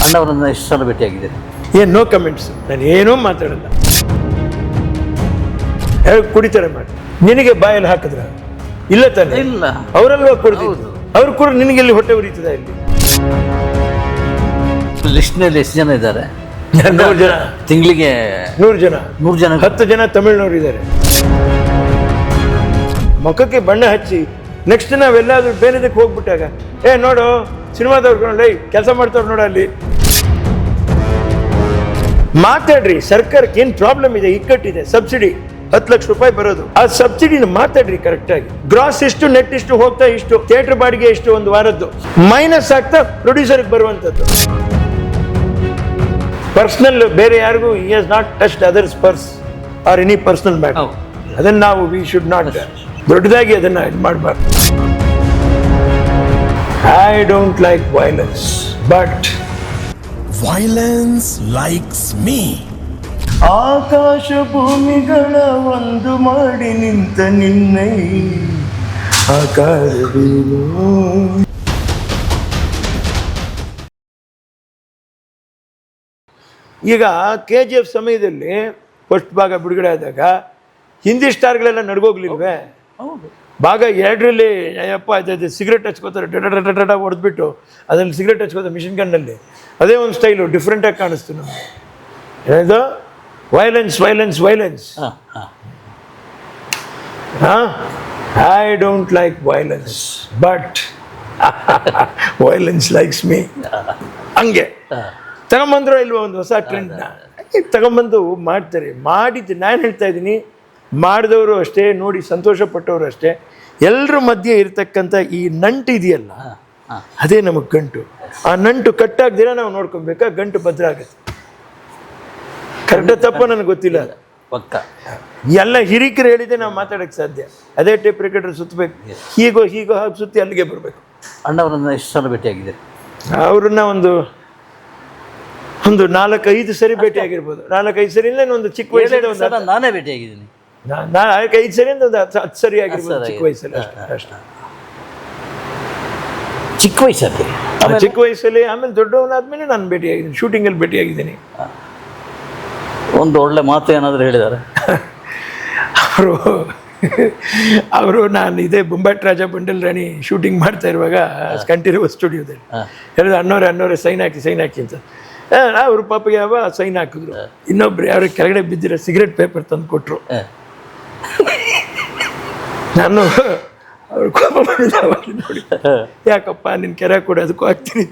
ಅಣ್ಣವರನ್ನ ಎಷ್ಟು ಸಲ ಭೇಟಿಯಾಗಿದ್ದೀರಿ? ಏನು ನೋ ಕಮೆಂಟ್ಸ್, ನಾನು ಏನೂ ಮಾತಾಡಲ್ಲ. ಕುಡಿತಾರೆ ಮಾಡಿ ನಿನಗೆ ಬಾಯಲ್ಲಿ ಹಾಕಿದ್ರ ಇಲ್ಲ ತಾನೆ? ಇಲ್ಲ, ಅವರಲ್ವಾ ಕುಡಿದಿದ್ದು? ಅವ್ರು ಕೂಡ ನಿನಗೆ ಎಲ್ಲಿ ಹೊಟ್ಟೆ ಉರಿತದ? ಇಲ್ಲಿ ಲಿಸ್ಟ್ನಲ್ಲಿ ಎಷ್ಟು ಜನ ಇದ್ದಾರೆ? 100 ಜನ, ತಿಂಗಳಿಗೆ 100 ಜನ, 100 ಜನ, 10 ಜನ ತಮಿಳ್ನವ್ರು ಇದ್ದಾರೆ. ಮುಖಕ್ಕೆ ಬಣ್ಣ ಹಚ್ಚಿ ನೆಕ್ಸ್ಟ್ ನಾವೆಲ್ಲಾದ್ರೂ ಬೇರೆದಕ್ಕೆ ಹೋಗ್ಬಿಟ್ಟಾಗ ನೋಡು ಸಿನಿಮಾದವ್ರು ಕೆಲಸ ಮಾಡ್ತಾವ್ರು ನೋಡ ಅಲ್ಲಿ ಮಾತಾಡ್ರಿ. ಸರ್ಕಾರಕ್ಕೆ ಏನು ಪ್ರಾಬ್ಲಮ್ ಇದೆ? ಇಕ್ಕಟ್ಟಿದೆ. ಸಬ್ಸಿಡಿ 10 ಲಕ್ಷ ರೂಪಾಯಿ ಬರೋದು, ಆ ಸಬ್ಸಿಡಿನ ಮಾತಾಡ್ರಿ ಕರೆಕ್ಟ್ ಆಗಿ. ಗ್ರಾಸ್ ಇಷ್ಟು, ನೆಟ್ ಇಷ್ಟು, ಹೋಗ್ತಾ ಇಷ್ಟು, ಥಿಯೇಟರ್ ಬಾಡಿಗೆ ಇಷ್ಟು, ಒಂದು ವಾರದ್ದು ಮೈನಸ್ ಆಗ್ತಾ ಪ್ರೊಡ್ಯೂಸರ್ಗೆ ಬರುವಂಥದ್ದು. ಪರ್ಸನಲ್ ಬೇರೆ ಯಾರಿಗೂ he has not touched others purse or any personal matter. ಅದನ್ನ ನಾವು ವಿ ಶುಡ್ ನಾಟ್ ದೊಡ್ಡದಾಗಿ ಅದನ್ನ ಇದು ಮಾಡಬಾರ್ದು. I don't like violence but violence likes me. ಆಕಾಶ ಭೂಮಿಗಳ ಒಂದು ಮಾಡಿ ನಿಂತ ನಿನ್ನೆ ಆಕಾರವೇನು. ಈಗ KGF ಸಮಯದಲ್ಲಿ ಫಸ್ಟ್ ಭಾಗ ಬಿಡುಗಡೆ ಆದಾಗ ಹಿಂದಿ ಸ್ಟಾರ್ಗಳೆಲ್ಲ ನಡ್ಗೋಗ್ಲಿಲ್ವೇ? ಭಾಗ 2ರಲ್ಲಿ ಅಯ್ಯಪ್ಪ ಅದೇ ಸಿಗರೇಟ್ ಹಚ್ಕೋತಾರೆ, ಡಡ ಹೊಡೆದ್ಬಿಟ್ಟು ಅದ್ರಲ್ಲಿ ಸಿಗರೇಟ್ ಹಚ್ಕೋತಾರೆ ಮಿಷಿನ್ ಗನ್ನಲ್ಲಿ. ಅದೇ ಒಂದು ಸ್ಟೈಲು ಡಿಫ್ರೆಂಟಾಗಿ ಕಾಣಿಸ್ತು ನಮಗೆ. ಏನಿದು violence violence violence. I don't like violence but violence likes me. ಹಂಗೆ ತಗೊಂಬಂದ್ರು ಇಲ್ವ ಒಂದು ಹೊಸ ಟ್ರೆಂಡ್ನ ತಗೊಂಬಂದು ಮಾಡ್ತಾರೆ. ಮಾಡಿದ್ದು ನಾನು ಹೇಳ್ತಾ ಇದ್ದೀನಿ, ಮಾಡಿದವರು ಅಷ್ಟೇ, ನೋಡಿ ಸಂತೋಷ ಪಟ್ಟವರು ಅಷ್ಟೇ. ಎಲ್ಲರ ಮಧ್ಯೆ ಇರ್ತಕ್ಕಂಥ ಈ ನಂಟು ಇದೆಯಲ್ಲ, ಅದೇ ನಮಗೆ ಗಂಟು. ಆ ನಂಟು ಕಟ್ಟಾಗ್ದಿರ ನಾವು ನೋಡ್ಕೊಬೇಕಾ, ಗಂಟು ಭದ್ರ ಆಗುತ್ತೆ. ಕರೆಕ್ಟ ತಪ್ಪ ನನಗೆ ಗೊತ್ತಿಲ್ಲ. ಪಕ್ಕ ಎಲ್ಲ ಹಿರಿಕರು ಹೇಳಿದೆ ನಾವು ಮಾತಾಡೋಕ್ಕೆ ಸಾಧ್ಯ. ಅದೇ ಟೇಪ್ ರೆಕಾರ್ಡರ್ ಸುತ್ತಬೇಕು, ಹೀಗೋ ಹೀಗೋ ಹಾಗೆ ಸುತ್ತಿ ಅಲ್ಲಿಗೆ ಬರಬೇಕು. ಅಣ್ಣವರನ್ನ ಎಷ್ಟು ಸಲ ಭೇಟಿಯಾಗಿದ್ದೀರಿ? ಅವ್ರನ್ನ ಒಂದು 4-5 ಸರಿ ಭೇಟಿ ಆಗಿರ್ಬೋದು. 4-5 ಸರಿ ಇಲ್ಲ, ಒಂದು ಚಿಕ್ಕ ವಯಸ್ಸಲ್ಲಿ ನಾನೇ ಭೇಟಿಯಾಗಿದ್ದೀನಿ. 4-5 ಸರಿ ಒಂದು 10 ಸರಿ ಆಗಿರ್ಬೋದು ಚಿಕ್ಕ ವಯಸ್ಸಲ್ಲಿ ಅಷ್ಟೇ. ಚಿಕ್ಕ ವಯಸ್ಸಲ್ಲಿ ಚಿಕ್ಕ ವಯಸ್ಸಲ್ಲಿ. ಆಮೇಲೆ ದೊಡ್ಡವನಾದ್ಮೇಲೆ ನಾನು ಭೇಟಿಯಾಗಿದ್ದೀನಿ, ಶೂಟಿಂಗಲ್ಲಿ ಭೇಟಿಯಾಗಿದ್ದೀನಿ. ಒಂದು ಒಳ್ಳೆ ಮಾತು ಏನಾದರೂ ಹೇಳಿದ್ದಾರೆ ಅವರು ನಾನು ಇದೇ ಬೊಂಬಾಟ್ ರಾಜ ಬಂಡಲ್ ರಾಣಿ ಶೂಟಿಂಗ್ ಮಾಡ್ತಾ ಇರುವಾಗ ಕಂಠೀರವ ಸ್ಟುಡಿಯೋದಲ್ಲಿ ಹೇಳಿದ್ರು, ಅಣ್ಣವ್ರೆ ಸೈನ್ ಹಾಕಿ ಅಂತ. ಅವರು ಪಾಪಿಗೆ ಸೈನ್ ಹಾಕಿದ್ರು. ಇನ್ನೊಬ್ರು ಯಾರು ಕೆಳಗಡೆ ಬಿದ್ದಿರೋ ಸಿಗರೇಟ್ ಪೇಪರ್ ತಂದು ಕೊಟ್ಟರು. ನಾನು ಅವ್ರು ಕೋಪ ನೋಡಿ, ಯಾಕಪ್ಪ ನಿನ್ನ ಕೆರೆ ಕೊಡೋದಕ್ಕೂ ಹಾಕ್ತೀನಿ,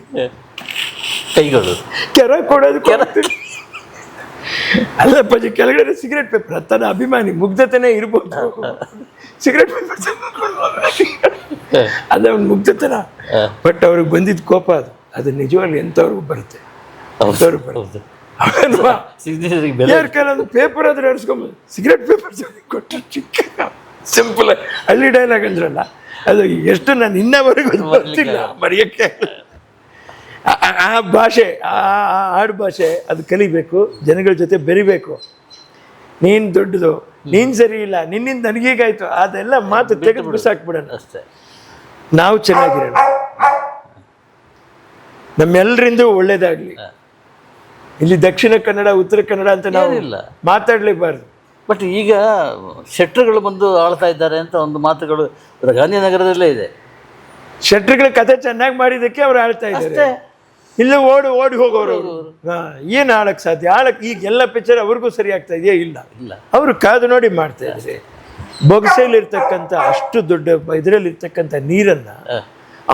ಕೈಗಳು ಕೆರೆ ಕೊಡೋದಕ್ಕೂ ಹಾಕ್ತೀನಿ. ಅಲ್ಲಪ್ಪಾಜಿ ಕೆಳಗಡೆ ಸಿಗರೇಟ್ ಪೇಪರ್, ತನ್ನ ಅಭಿಮಾನಿ ಮುಗ್ಧತೆನೇ ಇರ್ಬೋದು, ಸಿಗರೇಟ್ ಪೇಪರ್ ಅದೇ ಒಂದು ಮುಗ್ಧತನ. ಬಟ್ ಅವ್ರಿಗೆ ಬಂದಿದ್ದ ಕೋಪ ಅದು ನಿಜವಾಗ್ಲೂ ಎಂಥವ್ರಿಗೂ ಬರುತ್ತೆ. ಯಾರ ಕೆಲವೊಂದು ಪೇಪರ್ ಆದ್ರೆ ಅರ್ಸ್ಕೊಂಬ ಸಿಗರೇಟ್ ಪೇಪರ್ ಕೊಟ್ಟರು. ಚಿಕ್ಕ ಸಿಂಪಲ್ ಹಳ್ಳಿ ಡೈಲಾಗ್ ಅಂದ್ರಲ್ಲ, ಅದು ಎಷ್ಟು ನಾನು ಇನ್ನವರೆಗೂ ಬರ್ತಿಲ್ಲ ಮರೆಯೋಕ್ಕೆ. ಆ ಭಾಷೆ, ಆ ಆಡು ಭಾಷೆ ಅದು ಕಲಿಬೇಕು, ಜನಗಳ ಜೊತೆ ಬೆರಿಬೇಕು. ನೀನು ದೊಡ್ಡದು, ನೀನು ಸರಿ ಇಲ್ಲ, ನಿನ್ನಿಂದ ನನಗೀಗಾಯ್ತು, ಅದೆಲ್ಲ ಮಾತು ತೆಗೆದು ಬಿಸಾಕ್ಬಿಡೋಣ ಅಷ್ಟೇ. ನಾವು ಚೆನ್ನಾಗಿರೋಣ, ನಮ್ಮೆಲ್ಲರಿಂದ ಒಳ್ಳೇದಾಗಲಿ. ಇಲ್ಲಿ ದಕ್ಷಿಣ ಕನ್ನಡ ಉತ್ತರ ಕನ್ನಡ ಅಂತ ನಾವು ಮಾತಾಡಲೇಬಾರ್ದು. ಬಟ್ ಈಗ ಶೆಟ್ರುಗಳು ಬಂದು ಆಳ್ತಾ ಇದ್ದಾರೆ ಅಂತ ಒಂದು ಮಾತುಗಳು ಗಾಂಧಿನಗರದಲ್ಲೇ ಇದೆ. ಶೆಟ್ರುಗಳ ಕಥೆ ಚೆನ್ನಾಗಿ ಮಾಡಿದ್ದಕ್ಕೆ ಅವ್ರು ಆಳ್ತಾ ಇದ್ದಾರೆ. ಇಲ್ಲ ಓಡಿ ಹೋಗೋರು ಏನು ಆಳಕ್ಕೆ ಸಾಧ್ಯ? ಈಗ ಎಲ್ಲ ಪಿಕ್ಚರ್ ಅವ್ರಿಗೂ ಸರಿ ಆಗ್ತಾ ಇದೆಯಾ? ಇಲ್ಲ. ಅವರು ಕಾದು ನೋಡಿ ಮಾಡ್ತಾ ಇದ್ದಾರೆ. ಬೊಗಸೆಯಲ್ಲಿರ್ತಕ್ಕಂಥ ಅಷ್ಟು ದೊಡ್ಡ ಇದರಲ್ಲಿರ್ತಕ್ಕಂಥ ನೀರನ್ನ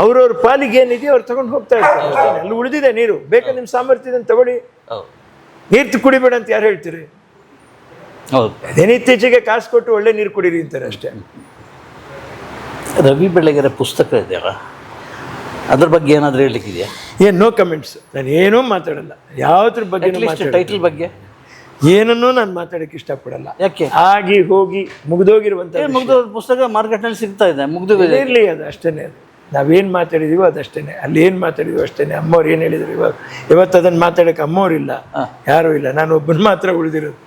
ಅವ್ರವ್ರ ಪಾಲಿಗೆ ಏನಿದೆಯೋ ಅವ್ರು ತಗೊಂಡು ಹೋಗ್ತಾ ಇರ್ತಾರೆ. ಅಲ್ಲಿ ಉಳಿದಿದೆ ನೀರು, ಬೇಕಾ ನಿಮ್ಮ ಸಾಮರ್ಥ್ಯದ ತಗೊಳ್ಳಿ, ನೀರು ಕುಡಿಬೇಡ ಅಂತ ಯಾರು ಹೇಳ್ತೀರಿ? ಇತ್ತೀಚೆಗೆ ಕಾಸು ಕೊಟ್ಟು ಒಳ್ಳೆ ನೀರು ಕುಡೀರಿ ಅಂತಾರೆ ಅಷ್ಟೇ. ರವಿ ಬೆಳಗೆರೆ ಪುಸ್ತಕ ಇದೆಯಲ್ಲ, ಅದ್ರ ಬಗ್ಗೆ ಏನಾದರೂ ಹೇಳಲಿಕ್ಕಿದೆಯಾ? ಏನು ನೋ ಕಮೆಂಟ್ಸ್, ನಾನು ಏನೂ ಮಾತಾಡಲ್ಲ. ಯಾವುದ್ರ ಬಗ್ಗೆ ಟೈಟಲ್ ಬಗ್ಗೆ ಏನನ್ನೂ ನಾನು ಮಾತಾಡೋಕ್ಕೆ ಇಷ್ಟಪಡಲ್ಲ. ಯಾಕೆ? ಆಗಿ ಹೋಗಿ ಮುಗಿದೋಗಿರುವಂಥ ಪುಸ್ತಕ ಮಾರ್ಕೆಟ್ನಲ್ಲಿ ಸಿಗ್ತಾ ಇದೆ, ಮುಗ್ದು ಇರಲಿ, ಅದು ಅಷ್ಟೇ. ಅದು ನಾವೇನು ಮಾತಾಡಿದೀವೋ ಅದಷ್ಟೇ, ಅಲ್ಲಿ ಏನು ಮಾತಾಡಿದೀವೋ ಅಷ್ಟೇ. ಅಮ್ಮವ್ರು ಏನು ಹೇಳಿದ್ರು ಇವತ್ತು ಅದನ್ನು ಮಾತಾಡೋಕ್ಕೆ ಅಮ್ಮವ್ರಿಲ್ಲ, ಯಾರೂ ಇಲ್ಲ, ನಾನು ಒಬ್ಬನ ಮಾತ್ರ ಉಳಿದಿರೋದು.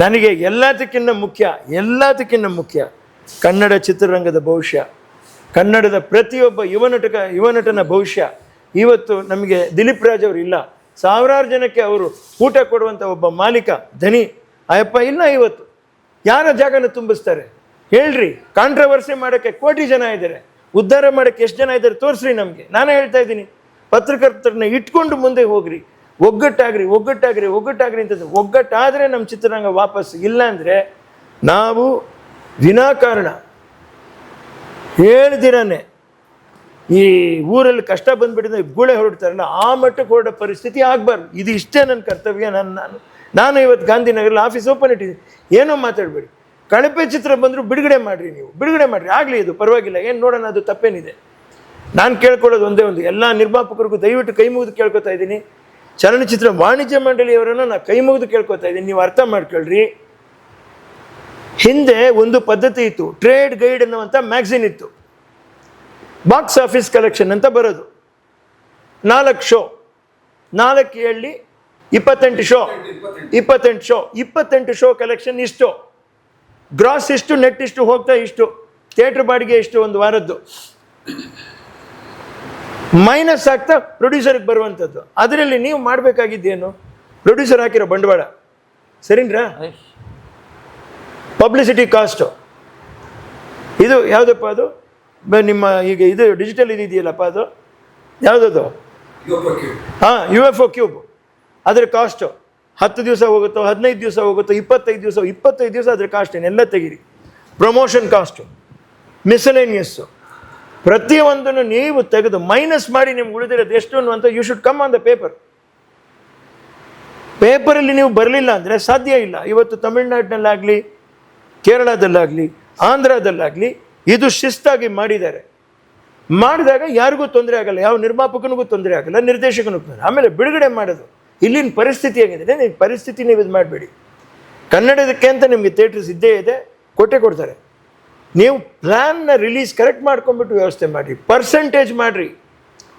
ನನಗೆ ಎಲ್ಲದಕ್ಕಿಂತ ಮುಖ್ಯ ಕನ್ನಡ ಚಿತ್ರರಂಗದ ಭವಿಷ್ಯ, ಕನ್ನಡದ ಪ್ರತಿಯೊಬ್ಬ ಯುವ ನಟನ ಭವಿಷ್ಯ. ಇವತ್ತು ನಮಗೆ ದಿಲೀಪ್ ರಾಜ್ ಅವರು ಇಲ್ಲ, ಸಾವಿರಾರು ಜನಕ್ಕೆ ಅವರು ಊಟ ಕೊಡುವಂಥ ಒಬ್ಬ ಮಾಲೀಕ ಧನಿ ಅಯ್ಯಪ್ಪ ಇಲ್ಲ ಇವತ್ತು. ಯಾರ ಜಾಗನ ತುಂಬಿಸ್ತಾರೆ ಹೇಳ್ರಿ? ಕಾಂಟ್ರವರ್ಸಿ ಮಾಡೋಕ್ಕೆ ಕೋಟಿ ಜನ ಇದ್ದಾರೆ, ಉದ್ಧಾರ ಮಾಡೋಕ್ಕೆ ಎಷ್ಟು ಜನ ಇದ್ದಾರೆ ತೋರಿಸ್ರಿ ನಮಗೆ. ನಾನೇ ಹೇಳ್ತಾ ಇದ್ದೀನಿ, ಪತ್ರಕರ್ತರನ್ನ ಇಟ್ಕೊಂಡು ಮುಂದೆ ಹೋಗ್ರಿ, ಒಗ್ಗಟ್ಟಾಗ್ರಿ ಅಂತಂದ್ರೆ ಒಗ್ಗಟ್ಟಾದರೆ ನಮ್ಮ ಚಿತ್ರರಂಗ ವಾಪಸ್. ಇಲ್ಲ ಅಂದರೆ ನಾವು ವಿನಾಕಾರಣ ಹೇಳ್ದಿರಾನೆ ಈ ಊರಲ್ಲಿ ಕಷ್ಟ ಬಂದ್ಬಿಟ್ಟಿದ್ರೆ ಗೂಳೆ ಹೊರಡ್ತಾರಲ್ಲ ಆ ಮಟ್ಟಕ್ಕೆ ಹೊರಡೋ ಪರಿಸ್ಥಿತಿ ಆಗಬಾರ್ದು. ಇದು ಇಷ್ಟೇ ನನ್ನ ಕರ್ತವ್ಯ. ನಾನು ಇವತ್ತು ಗಾಂಧಿನಗರಲ್ಲಿ ಆಫೀಸ್ ಓಪನ್ ಇಟ್ಟಿದ್ದೀನಿ. ಏನೋ ಮಾತಾಡಬೇಡಿ, ಕಳಪೆ ಚಿತ್ರ ಬಂದರೂ ಬಿಡುಗಡೆ ಮಾಡಿರಿ, ನೀವು ಬಿಡುಗಡೆ ಮಾಡಿರಿ, ಆಗಲಿ, ಇದು ಪರವಾಗಿಲ್ಲ, ಏನು ನೋಡೋಣ, ಅದು ತಪ್ಪೇನಿದೆ. ನಾನು ಕೇಳ್ಕೊಳ್ಳೋದು ಒಂದೇ ಒಂದು, ಎಲ್ಲ ನಿರ್ಮಾಪಕರಿಗೂ ದಯವಿಟ್ಟು ಕೈ ಮುಗಿದು ಕೇಳ್ಕೊತಾ ಇದ್ದೀನಿ, ಚಲನಚಿತ್ರ ವಾಣಿಜ್ಯ ಮಂಡಳಿಯವರನ್ನು ನಾನು ಕೈ ಮುಗಿದು ಕೇಳ್ಕೊತಾ ಇದ್ದೀನಿ, ನೀವು ಅರ್ಥ ಮಾಡ್ಕೊಳ್ರಿ. ಹಿಂದೆ ಒಂದು ಪದ್ಧತಿ ಇತ್ತು, ಟ್ರೇಡ್ ಗೈಡ್ ಅನ್ನುವಂಥ ಮ್ಯಾಗ್ಝಿನ್ ಇತ್ತು, ಬಾಕ್ಸ್ ಆಫೀಸ್ ಕಲೆಕ್ಷನ್ ಅಂತ ಬರೋದು. 4 ಶೋ, 4 ಹೇಳಿ 28 ಶೋ, 28 ಶೋ ಕಲೆಕ್ಷನ್ ಇಷ್ಟು, ಗ್ರಾಸ್ ಇಷ್ಟು, ನೆಟ್ ಇಷ್ಟು, ಹೋಗ್ತಾ ಇಷ್ಟು, ಥಿಯೇಟ್ರ್ ಬಾಡಿಗೆ ಇಷ್ಟು ಒಂದು ವಾರದ್ದು, ಮೈನಸ್ ಆಗ್ತಾ ಪ್ರೊಡ್ಯೂಸರ್ಗೆ ಬರುವಂಥದ್ದು. ಅದರಲ್ಲಿ ನೀವು ಮಾಡಬೇಕಾಗಿದ್ದೇನು? ಪ್ರೊಡ್ಯೂಸರ್ ಹಾಕಿರೋ ಬಂಡವಾಳ ಸರಿನ್ರಾ? ಪಬ್ಲಿಸಿಟಿ ಕಾಸ್ಟು, ಇದು ಯಾವುದಪ್ಪ ಅದು ನಿಮ್ಮ ಈಗ ಇದು ಡಿಜಿಟಲ್ ಇದೆಯಲ್ಲಪ್ಪ, ಅದು ಯಾವುದದು? ಹಾಂ, UFO ಕ್ಯೂಬ್. ಅದರ ಕಾಸ್ಟು 10 ದಿವಸ ಹೋಗುತ್ತೋ, 15 ದಿವಸ ಹೋಗುತ್ತೋ, 25 ದಿವಸ ಅದ್ರ ಕಾಸ್ಟ್ ಏನೆಲ್ಲ ತೆಗೀರಿ. ಪ್ರಮೋಷನ್ ಕಾಸ್ಟು, ಮಿಸಲೇನಿಯಸ್ಸು, ಪ್ರತಿಯೊಂದನ್ನು ನೀವು ತೆಗೆದು ಮೈನಸ್ ಮಾಡಿ ನಿಮ್ಗೆ ಉಳಿದಿರೋದು ಎಷ್ಟು ಅನ್ನುವಂಥ you should come on the paper. ಪೇಪರಲ್ಲಿ ನೀವು ಬರಲಿಲ್ಲ ಅಂದರೆ ಸಾಧ್ಯ ಇಲ್ಲ. ಇವತ್ತು ತಮಿಳ್ನಾಡಿನಲ್ಲಾಗಲಿ, ಕೇರಳದಲ್ಲಾಗಲಿ, ಆಂಧ್ರದಲ್ಲಾಗಲಿ ಇದು ಶಿಸ್ತಾಗಿ ಮಾಡಿದ್ದಾರೆ. ಮಾಡಿದಾಗ ಯಾರಿಗೂ ತೊಂದರೆ ಆಗಲ್ಲ, ಯಾವ ನಿರ್ಮಾಪಕನಿಗೂ ತೊಂದರೆ ಆಗಲ್ಲ, ನಿರ್ದೇಶಕನಿಗೂ ತೊಂದರೆ. ಆಮೇಲೆ ಬಿಡುಗಡೆ ಮಾಡೋದು, ಇಲ್ಲಿನ ಪರಿಸ್ಥಿತಿ ಹೇಗಿದೆ, ನೀವು ಪರಿಸ್ಥಿತಿ ನೀವು ಇದು ಮಾಡಬೇಡಿ. ಕನ್ನಡದಕ್ಕೆ ಅಂತ ನಿಮಗೆ ಥಿಯೇಟರ್ಸ್ ಇದ್ದೇ ಇದೆ, ಕೊಡ್ತಾರೆ. ನೀವು ಪ್ಲ್ಯಾನ್ನ ರಿಲೀಸ್ ಕರೆಕ್ಟ್ ಮಾಡ್ಕೊಂಡ್ಬಿಟ್ಟು ವ್ಯವಸ್ಥೆ ಮಾಡಿರಿ, ಪರ್ಸೆಂಟೇಜ್ ಮಾಡಿರಿ,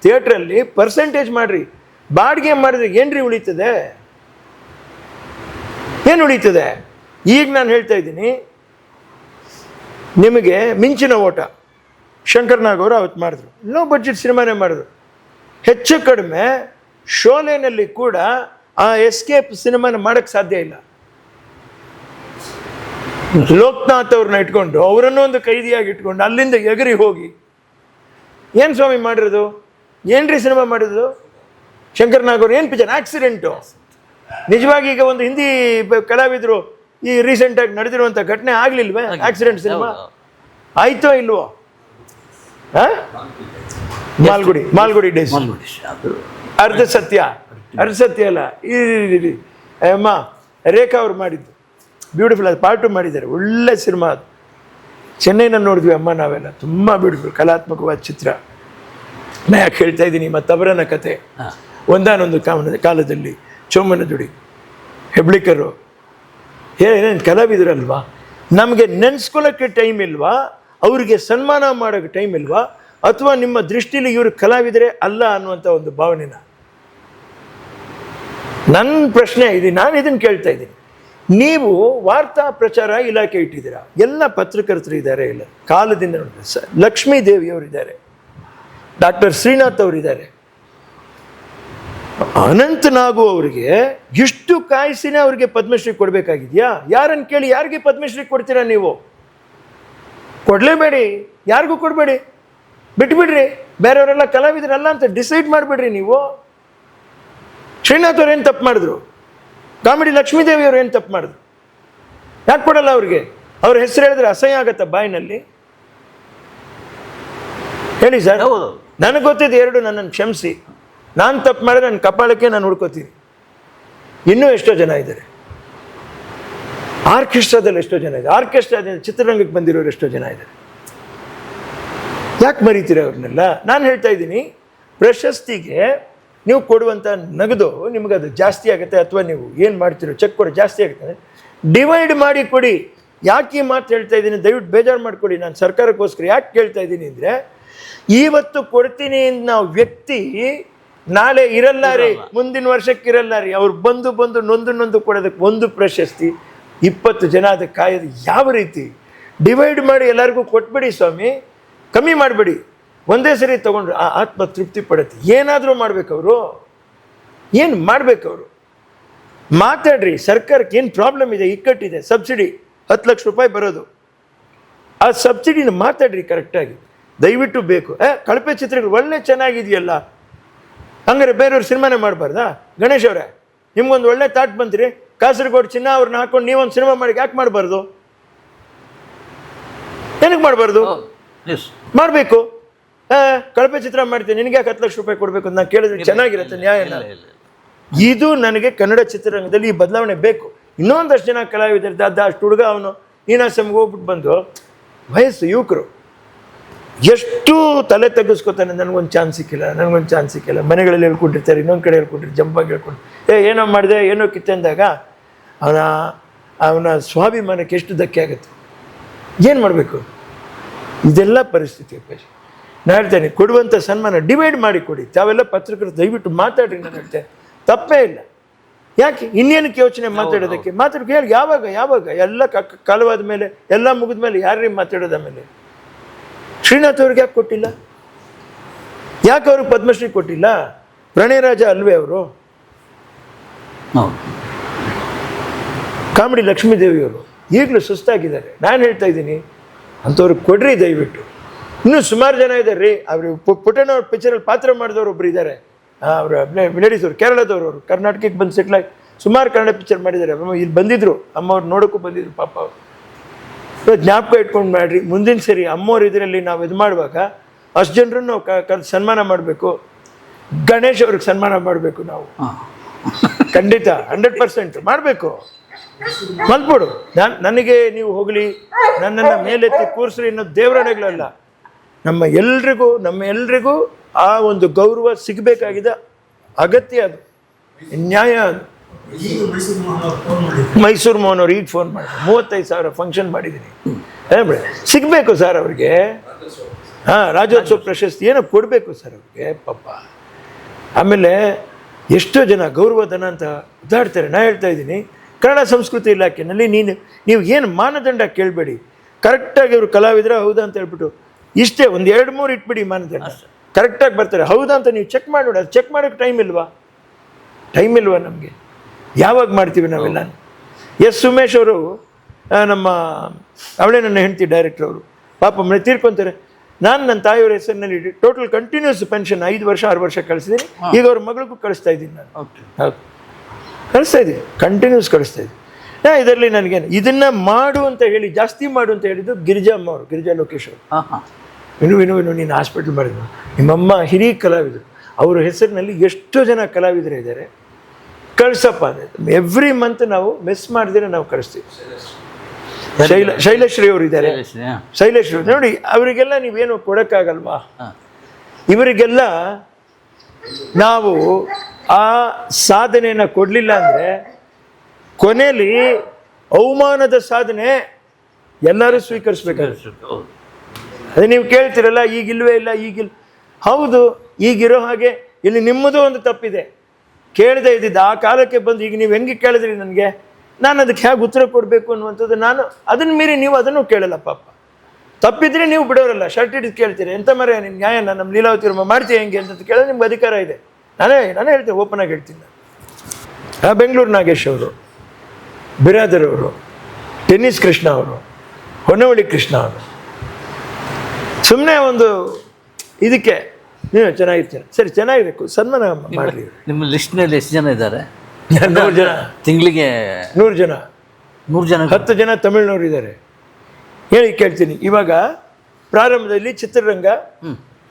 ಥಿಯೇಟ್ರಲ್ಲಿ ಪರ್ಸೆಂಟೇಜ್ ಮಾಡಿರಿ. ಬಾಡಿಗೆ ಮಾಡಿದ್ರೆ ಏನ್ರಿ ಉಳಿತದೆ? ಏನು ಉಳಿತದೆ? ಈಗ ನಾನು ಹೇಳ್ತಾ ಇದ್ದೀನಿ, ನಿಮಗೆ ಮಿಂಚಿನ ಓಟ ಶಂಕರ್ ನಾಗ್ ಅವರು ಅವತ್ತು ಮಾಡಿದ್ರು, ಲೋ ಬಡ್ಜೆಟ್ ಸಿನಿಮಾನೇ ಮಾಡಿದ್ರು. ಹೆಚ್ಚು ಕಡಿಮೆ ಶೋಲೆನಲ್ಲಿ ಕೂಡ ಆ ಎಸ್ಕೇಪ್ ಸಿನಿಮಾನ ಮಾಡೋಕ್ಕೆ ಸಾಧ್ಯ ಇಲ್ಲ. ಲೋಕನಾಥ್ ಅವ್ರನ್ನ ಇಟ್ಕೊಂಡು, ಅವರನ್ನೂ ಒಂದು ಕೈದಿಯಾಗಿ ಇಟ್ಕೊಂಡು ಅಲ್ಲಿಂದ ಎಗರಿ ಹೋಗಿ ಏನು ಸ್ವಾಮಿ ಮಾಡಿರೋದು? ಏನ್ರಿ ಸಿನಿಮಾ ಮಾಡಿರೋದು? ಶಂಕರ್ ನಾಗ್ ಅವರು ಏನು ಪಿಕ್ಚರ್? ಆಕ್ಸಿಡೆಂಟು. ನಿಜವಾಗಿ ಈಗ ಒಂದು ಹಿಂದಿ ಕಲಾವಿದರು ಈ ರೀಸೆಂಟಾಗಿ ನಡೆದಿರುವಂಥ ಘಟನೆ ಆಗಲಿಲ್ವೇ? ಆಕ್ಸಿಡೆಂಟ್ ಸಿನಿಮಾ ಆಯ್ತೋ ಇಲ್ವೋ? ಮಾಲ್ಗುಡಿ ಡೇಸ್ ಅರ್ಧ ಸತ್ಯ ಅಲ್ಲ, ಈ ಅಮ್ಮ ರೇಖಾ ಅವ್ರು ಮಾಡಿದ್ದು ಬ್ಯೂಟಿಫುಲ್, ಅದು ಪಾರ್ಟ್ 2 ಮಾಡಿದ್ದಾರೆ, ಒಳ್ಳೆ ಸಿನಿಮಾ ಅದು. ಚೆನ್ನೈನಲ್ಲಿ ನೋಡಿದ್ವಿ ಅಮ್ಮ ನಾವೆಲ್ಲ, ತುಂಬ ಬ್ಯೂಟಿಫುಲ್ ಕಲಾತ್ಮಕವಾದ ಚಿತ್ರ. ನಾ ಯಾಕೆ ಹೇಳ್ತಾ ಇದ್ದೀನಿ, ಮತ್ತೊಬ್ಬರನ ಕತೆ. ಒಂದಾನೊಂದು ಕಾಲದಲ್ಲಿ ಚೋಮನ ದುಡಿ ಹೆಬ್ಳಿಕರು ಏನೇನು ಕಲಾವಿದರಲ್ವಾ, ನಮಗೆ ನೆನೆಸ್ಕೊಳ್ಳೋಕ್ಕೆ ಟೈಮ್ ಇಲ್ವಾ? ಅವರಿಗೆ ಸನ್ಮಾನ ಮಾಡೋಕ್ಕೆ ಟೈಮ್ ಇಲ್ವಾ? ಅಥವಾ ನಿಮ್ಮ ದೃಷ್ಟಿಲಿ ಇವರು ಕಲಾವಿದರೇ ಅಲ್ಲ ಅನ್ನುವಂಥ ಒಂದು ಭಾವನೆನ? ನನ್ನ ಪ್ರಶ್ನೆ ಇದೆ, ನಾನು ಇದನ್ನು ಕೇಳ್ತಾ ಇದ್ದೀನಿ. ನೀವು ವಾರ್ತಾ ಪ್ರಚಾರ ಇಲಾಖೆ ಇಟ್ಟಿದ್ದೀರಾ, ಎಲ್ಲ ಪತ್ರಕರ್ತರು ಇದ್ದಾರೆ, ಇಲ್ಲ ಕಾಲದಿಂದ ನೋಡಿದ್ರೆ ಲಕ್ಷ್ಮೀ ದೇವಿಯವರಿದ್ದಾರೆ, ಡಾಕ್ಟರ್ ಶ್ರೀನಾಥ್ ಅವರಿದ್ದಾರೆ, ಅನಂತ ನಾಗು ಅವರಿಗೆ ಇಷ್ಟು ಕಾಯಿಸಿನೇ ಅವರಿಗೆ ಪದ್ಮಶ್ರೀ ಕೊಡಬೇಕಾಗಿದೆಯಾ? ಯಾರನ್ನು ಕೇಳಿ ಯಾರಿಗೆ ಪದ್ಮಶ್ರೀ ಕೊಡ್ತೀರಾ ನೀವು? ಕೊಡಲೇಬೇಡಿ, ಯಾರಿಗೂ ಕೊಡಬೇಡಿ, ಬಿಟ್ಬಿಡ್ರಿ. ಬೇರೆಯವರೆಲ್ಲ ಕಲಾವಿದರಲ್ಲ ಅಂತ ಡಿಸೈಡ್ ಮಾಡಿಬಿಡ್ರಿ ನೀವು. ಶ್ರೀನಾಥ್ ಅವ್ರು ಏನು ತಪ್ಪು ಮಾಡಿದ್ರು? ಕಾಮಿಡಿ ಲಕ್ಷ್ಮೀದೇವಿ ಅವ್ರು ಏನು ತಪ್ಪು ಮಾಡಿದ್ರು? ಯಾಕೆ ಕೊಡಲ್ಲ ಅವ್ರಿಗೆ? ಅವ್ರ ಹೆಸರು ಹೇಳಿದ್ರೆ ಅಸಹ್ಯ ಆಗತ್ತ ಬಾಯಿನಲ್ಲಿ? ಹೇಳಿ ಸರ್. ನನಗೆ ಗೊತ್ತಿದ್ದು ಎರಡು, ನನ್ನನ್ನು ಕ್ಷಮಿಸಿ. ನಾನು ತಪ್ಪು ಮಾಡಿದ್ರೆ ನನ್ನ ಕಪಾಳಕ್ಕೆ ನಾನು ಹುಡ್ಕೋತೀನಿ. ಇನ್ನೂ ಎಷ್ಟೋ ಜನ ಇದ್ದಾರೆ, ಆರ್ಕೆಸ್ಟ್ರಾದಲ್ಲಿ ಎಷ್ಟೋ ಜನ ಇದೆ, ಆರ್ಕೆಸ್ಟ್ರಾದಿಂದ ಚಿತ್ರರಂಗಕ್ಕೆ ಬಂದಿರೋರು ಎಷ್ಟೋ ಜನ ಇದ್ದಾರೆ. ಯಾಕೆ ಮರಿತೀರ ಅವ್ರನ್ನೆಲ್ಲ? ನಾನು ಹೇಳ್ತಾ ಇದ್ದೀನಿ, ಪ್ರಶಸ್ತಿಗೆ ನೀವು ಕೊಡುವಂಥ ನಗದು ನಿಮಗದು ಜಾಸ್ತಿ ಆಗುತ್ತೆ, ಅಥವಾ ನೀವು ಏನು ಮಾಡ್ತೀರೋ ಚೆಕ್ ಕೊಡಿ ಜಾಸ್ತಿ ಆಗುತ್ತೆ, ಡಿವೈಡ್ ಮಾಡಿ ಕೊಡಿ. ಯಾಕೆ ಈ ಮಾತು ಹೇಳ್ತಾ ಇದ್ದೀನಿ, ದಯವಿಟ್ಟು ಬೇಜಾರು ಮಾಡಿಕೊಡಿ. ನಾನು ಸರ್ಕಾರಕ್ಕೋಸ್ಕರ ಯಾಕೆ ಕೇಳ್ತಾ ಇದ್ದೀನಿ ಅಂದರೆ, ಇವತ್ತು ಕೊಡ್ತೀನಿ ನಾವು ವ್ಯಕ್ತಿ ನಾಳೆ ಇರಲ್ಲ ರೀ, ಮುಂದಿನ ವರ್ಷಕ್ಕೆ ಇರಲ್ಲ ರೀ. ಅವ್ರು ಬಂದು ನೊಂದು ಕೊಡೋದಕ್ಕೆ ಒಂದು ಪ್ರಶಸ್ತಿ 20 ಜನ ಅದಕ್ಕೆ ಕಾಯೋದು ಯಾವ ರೀತಿ? ಡಿವೈಡ್ ಮಾಡಿ ಎಲ್ಲರಿಗೂ ಕೊಟ್ಬಿಡಿ ಸ್ವಾಮಿ, ಕಮ್ಮಿ ಮಾಡಬೇಡಿ. ಒಂದೇ ಸರಿ ತೊಗೊಂಡ್ರು ಆತ್ಮ ತೃಪ್ತಿ ಪಡುತ್ತೆ. ಏನಾದರೂ ಮಾಡ್ಬೇಕು ಅವರು. ಏನು ಮಾಡಬೇಕು ಅವರು? ಮಾತಾಡ್ರಿ, ಸರ್ಕಾರಕ್ಕೆ ಏನು ಪ್ರಾಬ್ಲಮ್ ಇದೆ, ಇಕ್ಕಟ್ಟಿದೆ, ಸಬ್ಸಿಡಿ 10 ಲಕ್ಷ ರೂಪಾಯಿ ಬರೋದು, ಆ ಸಬ್ಸಿಡಿನ ಮಾತಾಡ್ರಿ ಕರೆಕ್ಟಾಗಿ, ದಯವಿಟ್ಟು ಬೇಕು. ಕಳಪೆ ಚಿತ್ರಗಳು ಒಳ್ಳೆ ಚೆನ್ನಾಗಿದೆಯಲ್ಲ, ಹಂಗಾರೆ ಬೇರೆಯವ್ರು ಸಿನಿಮಾನೇ ಮಾಡಬಾರ್ದಾ? ಗಣೇಶ್ ಅವರೇ, ನಿಮ್ಗೊಂದು ಒಳ್ಳೆ ಥಾಟ್ ಬಂತ್ರಿ, ಕಾಸರಗೋಡು ಚಿನ್ನ ಅವ್ರನ್ನ ಹಾಕೊಂಡು ನೀವೊಂದು ಸಿನಿಮಾ ಮಾಡಿ ಯಾಕೆ ಮಾಡಬಾರ್ದು? ಏನಕ್ಕೆ ಮಾಡಬಾರ್ದು? ಮಾಡಬೇಕು. ಕಳಪೆ ಚಿತ್ರ ಮಾಡ್ತೀನಿ, ನಿನಗೆ ಯಾಕೆ 10 ಲಕ್ಷ ರೂಪಾಯಿ ಕೊಡಬೇಕು ಅಂತ ನಾನು ಕೇಳಿದ್ರೆ ಚೆನ್ನಾಗಿರುತ್ತೆ, ನ್ಯಾಯನ? ಇದು ನನಗೆ ಕನ್ನಡ ಚಿತ್ರರಂಗದಲ್ಲಿ ಈ ಬದಲಾವಣೆ ಬೇಕು. ಇನ್ನೊಂದಷ್ಟು ಜನ ಕಲಾವಿದರು ಅಷ್ಟು ಹುಡುಗ ಅವನು ನೀನಾಸಮ್ಗೆ ಹೋಗ್ಬಿಟ್ಟು ಬಂದು ವಯಸ್ಸು ಯುವಕರು ಎಷ್ಟು ತಲೆ ತಗ್ಗಿಸ್ಕೊತಾನೆ, ನನಗೊಂದು ಚಾನ್ಸ್ ಸಿಕ್ಕಿಲ್ಲ, ನನಗೊಂದು ಚಾನ್ಸ್ ಸಿಕ್ಕಿಲ್ಲ, ಮನೆಗಳಲ್ಲಿ ಹೇಳ್ಕೊಂಡಿರ್ತಾರೆ, ಇನ್ನೊಂದು ಕಡೆ ಹೇಳ್ಕೊಂಡಿರ್ತಾರೆ, ಜಂಪಾಗಿ ಹೇಳ್ಕೊಂಡು ಏನೋ ಮಾಡಿದೆ ಏನೋ ಕಿತ್ತಂದಾಗ ಅವನ ಸ್ವಾಭಿಮಾನಕ್ಕೆ ಎಷ್ಟು ಧಕ್ಕೆ ಆಗುತ್ತೆ. ಏನು ಮಾಡಬೇಕು? ಇದೆಲ್ಲ ಪರಿಸ್ಥಿತಿ ಅಪ್ಪಾಜಿ. ನಾನು ಹೇಳ್ತೇನೆ, ಕೊಡುವಂಥ ಸನ್ಮಾನ ಡಿವೈಡ್ ಮಾಡಿ ಕೊಡಿ. ತಾವೆಲ್ಲ ಪತ್ರಕರ್ತರು ದಯವಿಟ್ಟು ಮಾತಾಡ್ರಿ. ನಾನು ಹೇಳ್ತೇನೆ, ತಪ್ಪೇ ಇಲ್ಲ. ಯಾಕೆ ಇನ್ನೇನಕ್ಕೆ ಯೋಚನೆ ಮಾತಾಡೋದಕ್ಕೆ? ಮಾತಾಡೋಕೆ ಹೇಳಿ. ಯಾವಾಗ ಎಲ್ಲ ಕಾಲವಾದ ಮೇಲೆ, ಎಲ್ಲ ಮುಗಿದ ಮೇಲೆ ಯಾರ್ರೀ ಮಾತಾಡೋದ ಮೇಲೆ? ಶ್ರೀನಾಥ್ ಅವ್ರಿಗೆ ಯಾಕೆ ಕೊಟ್ಟಿಲ್ಲ? ಯಾಕೆ ಅವ್ರಿಗೆ ಪದ್ಮಶ್ರೀ ಕೊಟ್ಟಿಲ್ಲ? ಪ್ರಣಯರಾಜ ಅಲ್ವೇ ಅವರು? ಕಾಮಿಡಿ ಲಕ್ಷ್ಮೀದೇವಿಯವರು ಈಗಲೂ ಸುಸ್ತಾಗಿದ್ದಾರೆ. ನಾನು ಹೇಳ್ತಾ ಇದ್ದೀನಿ, ಅಂಥವ್ರಿಗೆ ಕೊಡ್ರಿ ದಯವಿಟ್ಟು. ಇನ್ನೂ ಸುಮಾರು ಜನ ಇದ್ದಾರೆ ರೀ. ಅವರು ಪುಟ್ಟಣ್ಣವ್ರ ಪಿಕ್ಚರಲ್ಲಿ ಪಾತ್ರ ಮಾಡಿದವರು ಒಬ್ರು ಇದ್ದಾರೆ, ಅವರು ಲೇಡೀಸ್ ಅವರು, ಕೇರಳದವರು. ಅವರು ಕರ್ನಾಟಕಕ್ಕೆ ಬಂದು ಸೆಟ್ಲ್ ಆಗಿ ಸುಮಾರು ಕನ್ನಡ ಪಿಕ್ಚರ್ ಮಾಡಿದ್ದಾರೆ. ಇಲ್ಲಿ ಬಂದಿದ್ರು, ಅಮ್ಮವ್ರು ನೋಡೋಕ್ಕೂ ಬಂದಿದ್ರು ಪಾಪ ಅವರು. ಜ್ಞಾಪಕ ಇಟ್ಕೊಂಡು ಮಾಡ್ರಿ, ಮುಂದಿನ ಸರಿ ಅಮ್ಮವ್ರು ಇದರಲ್ಲಿ ನಾವು ಇದು ಮಾಡುವಾಗ ಅಷ್ಟು ಜನರು ನಾವು ಸನ್ಮಾನ ಮಾಡಬೇಕು. ಗಣೇಶ್ ಅವ್ರಿಗೆ ಸನ್ಮಾನ ಮಾಡಬೇಕು ನಾವು, ಖಂಡಿತ 100% ಮಾಡಬೇಕು. ಮಲ್ಬಿಡು, ನನಗೆ ನೀವು ಹೋಗಲಿ, ನನ್ನನ್ನು ಮೇಲೆತ್ತಿ ಕೂರಿಸ್ರಿ ಅನ್ನೋದು ದೇವರಣೆಗಳಲ್ಲ. ನಮ್ಮ ಎಲ್ರಿಗೂ ಆ ಒಂದು ಗೌರವ ಸಿಗಬೇಕಾಗಿದೆ, ಅಗತ್ಯ, ಅದು ನ್ಯಾಯ. ಅದು ಮೈಸೂರು ಮೋಹನ್ ಅವ್ರು ಈಗ ಫೋನ್ ಮಾಡಿ 35,000 ಫಂಕ್ಷನ್ ಮಾಡಿದ್ದೀನಿ, ಸಿಗಬೇಕು ಸರ್ ಅವ್ರಿಗೆ. ರಾಜ್ಯೋತ್ಸವ ಪ್ರಶಸ್ತಿ ಏನೋ ಕೊಡಬೇಕು ಸರ್ ಅವ್ರಿಗೆ ಪಾಪ. ಆಮೇಲೆ ಎಷ್ಟೋ ಜನ ಗೌರವಧನ ಅಂತ ಉದಾಡ್ತಾರೆ. ನಾನು ಹೇಳ್ತಾ ಇದ್ದೀನಿ, ಕನ್ನಡ ಸಂಸ್ಕೃತಿ ಇಲಾಖೆಯಲ್ಲಿ ನೀವು ಏನು ಮಾನದಂಡ ಕೇಳಬೇಡಿ, ಕರೆಕ್ಟಾಗಿ ಅವರು ಕಲಾವಿದ್ರ ಹೌದಾ ಅಂತ ಹೇಳ್ಬಿಟ್ಟು ಇಷ್ಟೇ 1-2-3 ಇಟ್ಬಿಡಿ ಮಾನದಂಡ, ಕರೆಕ್ಟಾಗಿ ಬರ್ತಾರೆ. ಹೌದಾ ಅಂತ ನೀವು ಚೆಕ್ ಮಾಡಿಬಿಡಿ. ಅದು ಚೆಕ್ ಮಾಡೋಕ್ಕೆ ಟೈಮ್ ಇಲ್ವಾ ನಮಗೆ? ಯಾವಾಗ ಮಾಡ್ತೀವಿ ನಾವೆಲ್ಲ? ಎಸ್ ಸುಮೇಶ್ ಅವರು, ಅವಳೇ ನನ್ನ ಹೆಂಡತಿ ಡೈರೆಕ್ಟರ್ ಅವರು, ಪಾಪ ಮನೆ ತೀರ್ಕೊಂತಾರೆ. ನಾನು ನನ್ನ ತಾಯಿಯವರ ಹೆಸರಿನಲ್ಲಿ ಟೋಟಲ್ ಕಂಟಿನ್ಯೂಸ್ ಪೆನ್ಷನ್ 5 ವರ್ಷ 6 ವರ್ಷ ಕಳಿಸಿದ್ದೀನಿ. ಈಗ ಅವ್ರ ಮಗಳಿಗೂ ಕಳಿಸ್ತಾ ಇದ್ದೀನಿ ನಾನು. ಹೌದು, ಕಳಿಸ್ತಾ ಇದ್ದೀನಿ, ಕಂಟಿನ್ಯೂಸ್ ಕಳಿಸ್ತಾ ಇದ್ದೀನಿ. ಇದರಲ್ಲಿ ನನಗೇನು ಇದನ್ನು ಮಾಡು ಅಂತ ಹೇಳಿ, ಜಾಸ್ತಿ ಮಾಡು ಅಂತ ಹೇಳಿದ್ದು ಗಿರಿಜಾ ಅಮ್ಮ ಅವರು, ಗಿರಿಜಾ ಲೋಕೇಶ್ ಅವರು. ವಿನು ನೀನು ಹಾಸ್ಪಿಟ್ಲ್ ಮಾಡಿದ್ರು, ನಿಮ್ಮಮ್ಮ ಹಿರಿಯ ಕಲಾವಿದರು, ಅವರ ಹೆಸರಿನಲ್ಲಿ ಎಷ್ಟೋ ಜನ ಕಲಾವಿದರು ಇದ್ದಾರೆ, ಕಳಿಸಪ್ಪ ಅಂದರೆ ಎವ್ರಿ ಮಂತ್ ನಾವು ಮಿಸ್ ಮಾಡಿದ್ರೆ ನಾವು ಕಳಿಸ್ತೀವಿ. ಶೈಲಶ್ರೀ ಅವರು ಇದ್ದಾರೆ, ಶೈಲಶ್ರೀ ನೋಡಿ, ಅವರಿಗೆಲ್ಲ ನೀವೇನು ಕೊಡೋಕ್ಕಾಗಲ್ವಾ? ಇವರಿಗೆಲ್ಲ ನಾವು ಆ ಸಾಧನೆಯನ್ನು ಕೊಡಲಿಲ್ಲ ಅಂದರೆ ಕೊನೆಯಲ್ಲಿ ಅವಮಾನದ ಸಾಧನೆ ಎಲ್ಲರೂ ಸ್ವೀಕರಿಸ್ಬೇಕಾಗುತ್ತೆ. ಅದೇ ನೀವು ಕೇಳ್ತಿರಲ್ಲ, ಈಗಿಲ್ವೇ ಇಲ್ಲ, ಈಗಿಲ್ಲ. ಹೌದು, ಈಗಿರೋ ಹಾಗೆ ಇಲ್ಲಿ ನಿಮ್ಮದು ಒಂದು ತಪ್ಪಿದೆ. ಕೇಳದೆ ಇದ್ದಿದ್ದು ಆ ಕಾಲಕ್ಕೆ ಬಂದು ಈಗ ನೀವು ಹೆಂಗೆ ಕೇಳಿದ್ರಿ ನನಗೆ, ನಾನು ಅದಕ್ಕೆ ಹೇಗೆ ಉತ್ತರ ಕೊಡಬೇಕು ಅನ್ನುವಂಥದ್ದು, ನಾನು ಅದನ್ನು ಮೀರಿ ನೀವು ಅದನ್ನು ಕೇಳಲ್ಲ ಪಾಪ. ತಪ್ಪಿದ್ರೆ ನೀವು ಬಿಡೋರಲ್ಲ, ಶರ್ಟ್ ಹಿಡಿದು ಕೇಳ್ತೀರಿ, ಎಂತ ಮರ ನಿನ್ನ ನ್ಯಾಯನ ನಮ್ಮ ಲೀಲಾವತಿ ಮಾಡ್ತೀವಿ ಹೆಂಗೆ ಅಂತ ಕೇಳೋದು ನಿಮ್ಗೆ ಅಧಿಕಾರ ಇದೆ. ನಾನೇ ಹೇಳ್ತೀನಿ, ಓಪನ್ ಆಗಿ ಹೇಳ್ತೀನಿ. ಬೆಂಗಳೂರು ನಾಗೇಶ್ ಅವರು, ಬಿರಾದರ್ ಅವರು, ಟೆನ್ನಿಸ್ ಕೃಷ್ಣ ಅವರು, ಹೊನ್ನವಳ್ಳಿ ಕೃಷ್ಣ ಅವರು, ಸುಮ್ಮನೆ ಒಂದು ಇದಕ್ಕೆ ನೀವು ಚೆನ್ನಾಗಿರ್ತೀರ, ಸರಿ ಚೆನ್ನಾಗಿರಬೇಕು, ಸನ್ಮಾನ ಮಾಡಲಿ. ನಿಮ್ಮ ಲಿಸ್ಟ್ನಲ್ಲಿ ಎಷ್ಟು ಜನ ಇದ್ದಾರೆ? 100 ಜನ. ತಿಂಗಳಿಗೆ 100 ಜನ, 100 ಜನ, 10 ಜನ ತಮಿಳ್ನವರು ಇದ್ದಾರೆ. ಹೇಳಿ ಕೇಳ್ತೀನಿ, ಇವಾಗ ಪ್ರಾರಂಭದಲ್ಲಿ ಚಿತ್ರರಂಗ